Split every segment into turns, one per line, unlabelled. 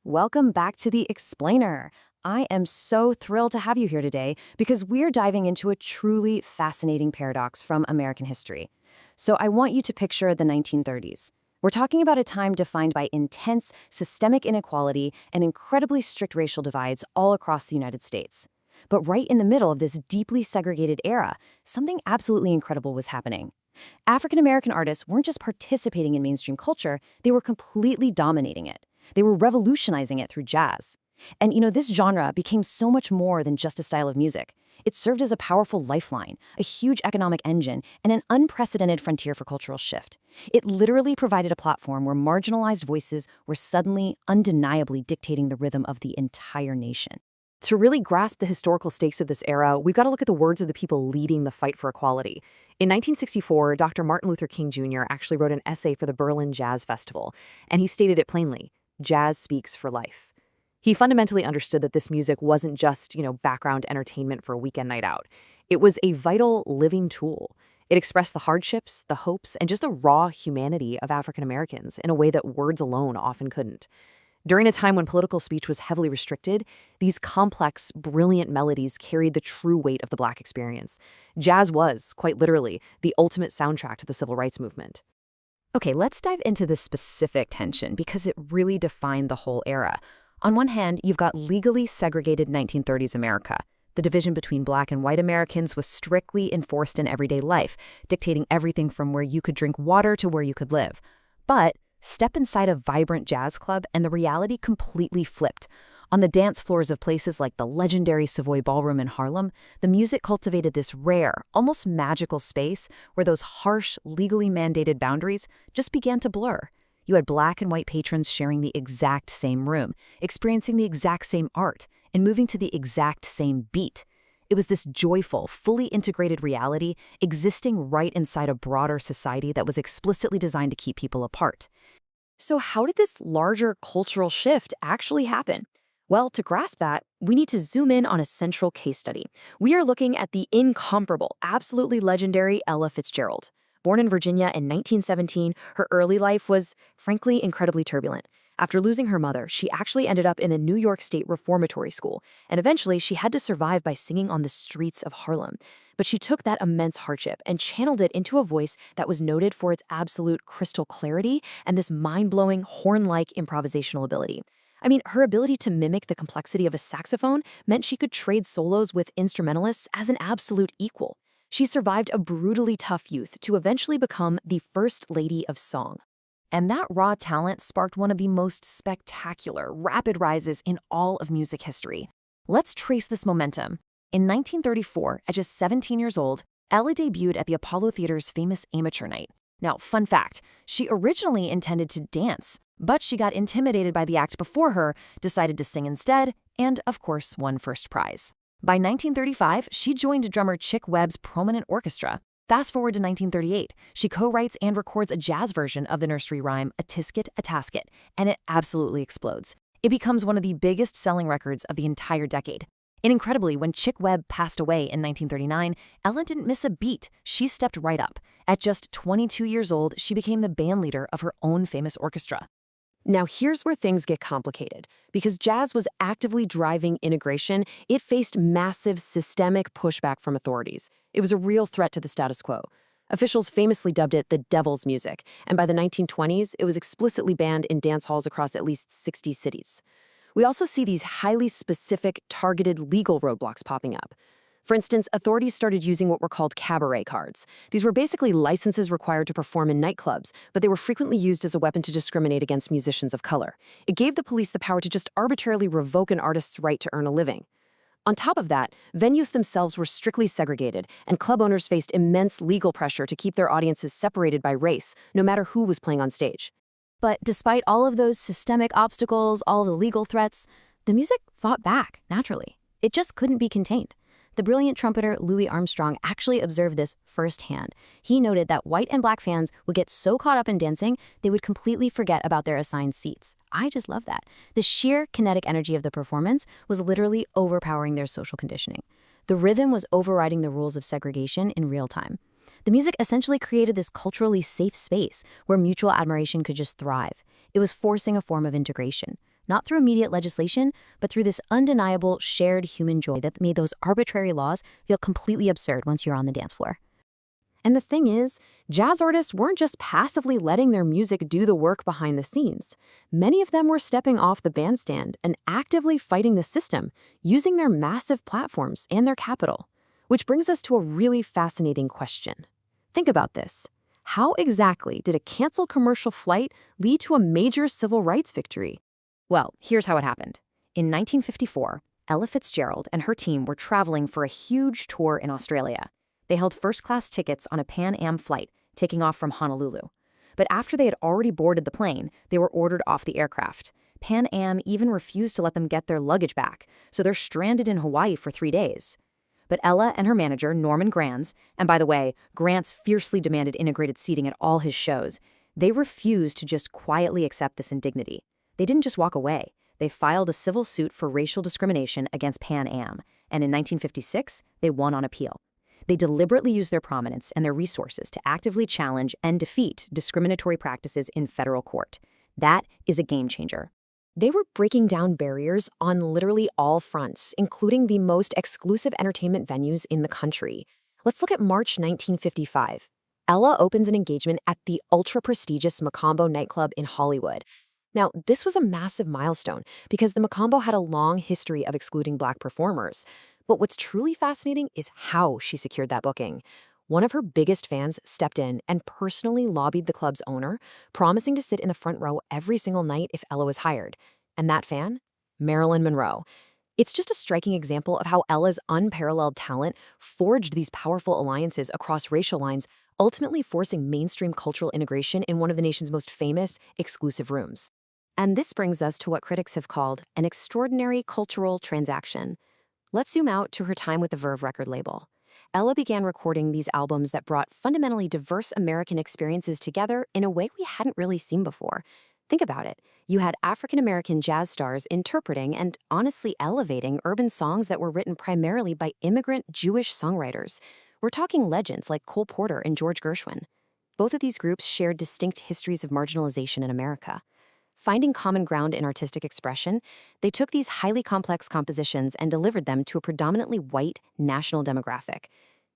Welcome back to The Explainer. I am so thrilled to have you here today because we're diving into a truly fascinating paradox from American history. So I want you to picture the 1930s. We're talking about a time defined by intense systemic inequality and incredibly strict racial divides all across the United States. But right in the middle of this deeply segregated era, something absolutely incredible was happening. African American artists weren't just participating in mainstream culture, they were completely dominating it. They were revolutionizing it through jazz. And this genre became so much more than just a style of music. It served as a powerful lifeline, a huge economic engine, and an unprecedented frontier for cultural shift. It literally provided a platform where marginalized voices were suddenly, undeniably dictating the rhythm of the entire nation.
To really grasp the historical stakes of this era, we've got to look at the words of the people leading the fight for equality. In 1964, Dr. Martin Luther King Jr. actually wrote an essay for the Berlin Jazz Festival, and he stated it plainly: jazz speaks for life. He fundamentally understood that this music wasn't just, background entertainment for a weekend night out. It was a vital, living tool. It expressed the hardships, the hopes, and just the raw humanity of African Americans in a way that words alone often couldn't. During a time when political speech was heavily restricted, these complex, brilliant melodies carried the true weight of the Black experience. Jazz was, quite literally, the ultimate soundtrack to the civil rights movement.
Okay, let's dive into this specific tension because it really defined the whole era. On one hand, you've got legally segregated 1930s America. The division between Black and white Americans was strictly enforced in everyday life, dictating everything from where you could drink water to where you could live. But step inside a vibrant jazz club and the reality completely flipped. On the dance floors of places like the legendary Savoy Ballroom in Harlem, the music cultivated this rare, almost magical space where those harsh, legally mandated boundaries just began to blur. You had Black and white patrons sharing the exact same room, experiencing the exact same art, and moving to the exact same beat. It was this joyful, fully integrated reality existing right inside a broader society that was explicitly designed to keep people apart. So how did this larger cultural shift actually happen? Well, to grasp that, we need to zoom in on a central case study. We are looking at the incomparable, absolutely legendary Ella Fitzgerald. Born in Virginia in 1917, her early life was, frankly, incredibly turbulent. After losing her mother, she actually ended up in the New York State Reformatory School, and eventually she had to survive by singing on the streets of Harlem. But she took that immense hardship and channeled it into a voice that was noted for its absolute crystal clarity and this mind-blowing, horn-like improvisational ability. I mean, her ability to mimic the complexity of a saxophone meant she could trade solos with instrumentalists as an absolute equal. She survived a brutally tough youth to eventually become the First Lady of Song. And that raw talent sparked one of the most spectacular, rapid rises in all of music history. Let's trace this momentum. In 1934, at just 17 years old, Ella debuted at the Apollo Theater's famous Amateur Night. Now, fun fact, she originally intended to dance, but she got intimidated by the act before her, decided to sing instead, and, of course, won first prize. By 1935, she joined drummer Chick Webb's prominent orchestra. Fast forward to 1938, she co-writes and records a jazz version of the nursery rhyme, A Tisket, a Tasket, and it absolutely explodes. It becomes one of the biggest selling records of the entire decade. And incredibly, when Chick Webb passed away in 1939, Ella didn't miss a beat. She stepped right up. At just 22 years old, she became the band leader of her own famous orchestra. Now here's where things get complicated. Because jazz was actively driving integration, it faced massive systemic pushback from authorities. It was a real threat to the status quo. Officials famously dubbed it the devil's music, and by the 1920s, it was explicitly banned in dance halls across at least 60 cities. We also see these highly specific, targeted legal roadblocks popping up. For instance, authorities started using what were called cabaret cards. These were basically licenses required to perform in nightclubs, but they were frequently used as a weapon to discriminate against musicians of color. It gave the police the power to just arbitrarily revoke an artist's right to earn a living. On top of that, venues themselves were strictly segregated, and club owners faced immense legal pressure to keep their audiences separated by race, no matter who was playing on stage. But despite all of those systemic obstacles, all the legal threats, the music fought back, naturally. It just couldn't be contained. The brilliant trumpeter Louis Armstrong actually observed this firsthand. He noted that white and Black fans would get so caught up in dancing, they would completely forget about their assigned seats. I just love that. The sheer kinetic energy of the performance was literally overpowering their social conditioning. The rhythm was overriding the rules of segregation in real time. The music essentially created this culturally safe space where mutual admiration could just thrive. It was forcing a form of integration. not through immediate legislation, but through this undeniable shared human joy that made those arbitrary laws feel completely absurd once you're on the dance floor.
And the thing is, jazz artists weren't just passively letting their music do the work behind the scenes. Many of them were stepping off the bandstand and actively fighting the system, using their massive platforms and their capital. Which brings us to a really fascinating question. Think about this. How exactly did a canceled commercial flight lead to a major civil rights victory?
Well, here's how it happened. In 1954, Ella Fitzgerald and her team were traveling for a huge tour in Australia. They held first-class tickets on a Pan Am flight, taking off from Honolulu. But after they had already boarded the plane, they were ordered off the aircraft. Pan Am even refused to let them get their luggage back, so they're stranded in Hawaii for 3 days. But Ella and her manager, Norman Granz, and by the way, Grantz fiercely demanded integrated seating at all his shows, they refused to just quietly accept this indignity. They didn't just walk away. They filed a civil suit for racial discrimination against Pan Am, and in 1956, they won on appeal. They deliberately used their prominence and their resources to actively challenge and defeat discriminatory practices in federal court. That is a game changer.
They were breaking down barriers on literally all fronts, including the most exclusive entertainment venues in the country. Let's look at March 1955. Ella opens an engagement at the ultra-prestigious Macombo nightclub in Hollywood. Now, this was a massive milestone because the Macombo had a long history of excluding Black performers. But what's truly fascinating is how she secured that booking. One of her biggest fans stepped in and personally lobbied the club's owner, promising to sit in the front row every single night if Ella was hired. And that fan? Marilyn Monroe. It's just a striking example of how Ella's unparalleled talent forged these powerful alliances across racial lines, ultimately forcing mainstream cultural integration in one of the nation's most famous, exclusive rooms. And this brings us to what critics have called an extraordinary cultural transaction. Let's zoom out to her time with the Verve record label. Ella began recording these albums that brought fundamentally diverse American experiences together in a way we hadn't really seen before. Think about it. You had African-American jazz stars interpreting and honestly elevating urban songs that were written primarily by immigrant Jewish songwriters. We're talking legends like Cole Porter and George Gershwin. Both of these groups shared distinct histories of marginalization in America. Finding common ground in artistic expression, they took these highly complex compositions and delivered them to a predominantly white national demographic.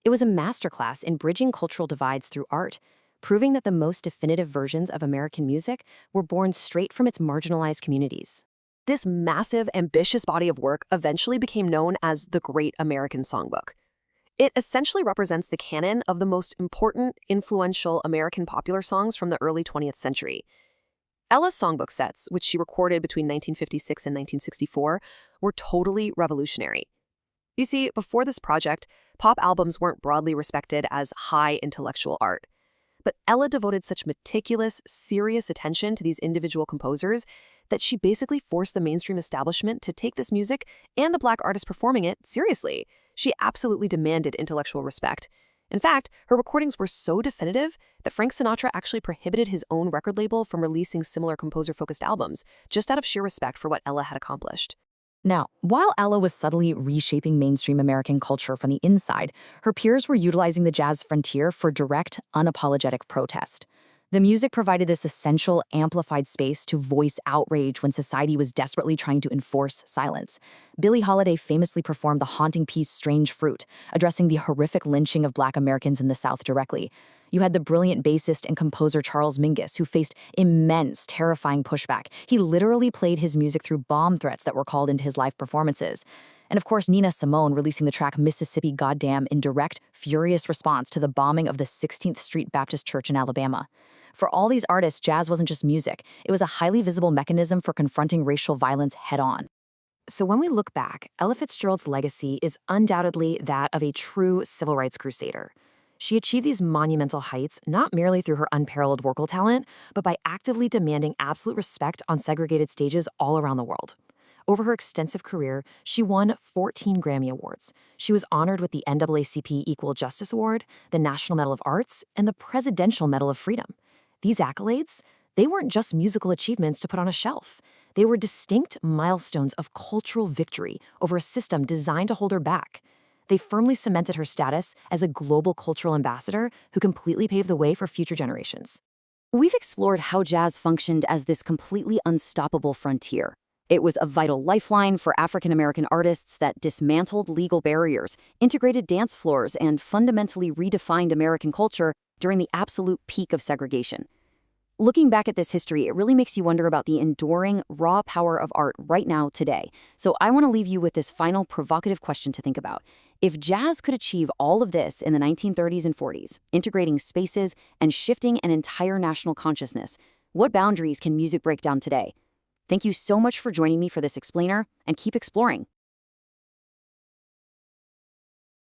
It was a masterclass in bridging cultural divides through art, proving that the most definitive versions of American music were born straight from its marginalized communities. This massive, ambitious body of work eventually became known as the Great American Songbook. It essentially represents the canon of the most important, influential American popular songs from the early 20th century. Ella's songbook sets, which she recorded between 1956 and 1964, were totally revolutionary. You see, before this project, pop albums weren't broadly respected as high intellectual art. But Ella devoted such meticulous, serious attention to these individual composers that she basically forced the mainstream establishment to take this music and the Black artists performing it seriously. She absolutely demanded intellectual respect. In fact, her recordings were so definitive that Frank Sinatra actually prohibited his own record label from releasing similar composer-focused albums, just out of sheer respect for what Ella had accomplished. Now, while Ella was subtly reshaping mainstream American culture from the inside, her peers were utilizing the jazz frontier for direct, unapologetic protest. The music provided this essential, amplified space to voice outrage when society was desperately trying to enforce silence. Billie Holiday famously performed the haunting piece Strange Fruit, addressing the horrific lynching of Black Americans in the South directly. You had the brilliant bassist and composer Charles Mingus, who faced immense, terrifying pushback. He literally played his music through bomb threats that were called into his live performances. And of course, Nina Simone releasing the track Mississippi Goddamn in direct, furious response to the bombing of the 16th Street Baptist Church in Alabama. For all these artists, jazz wasn't just music. It was a highly visible mechanism for confronting racial violence head-on. So when we look back, Ella Fitzgerald's legacy is undoubtedly that of a true civil rights crusader. She achieved these monumental heights not merely through her unparalleled vocal talent, but by actively demanding absolute respect on segregated stages all around the world. Over her extensive career, she won 14 Grammy Awards. She was honored with the NAACP Equal Justice Award, the National Medal of Arts, and the Presidential Medal of Freedom. These accolades, they weren't just musical achievements to put on a shelf. They were distinct milestones of cultural victory over a system designed to hold her back. They firmly cemented her status as a global cultural ambassador who completely paved the way for future generations.
We've explored how jazz functioned as this completely unstoppable frontier. It was a vital lifeline for African American artists that dismantled legal barriers, integrated dance floors, and fundamentally redefined American culture during the absolute peak of segregation. Looking back at this history, it really makes you wonder about the enduring, raw power of art right now, today. So I want to leave you with this final provocative question to think about. If jazz could achieve all of this in the 1930s and 40s, integrating spaces and shifting an entire national consciousness, what boundaries can music break down today? Thank you so much for joining me for this explainer, and keep exploring.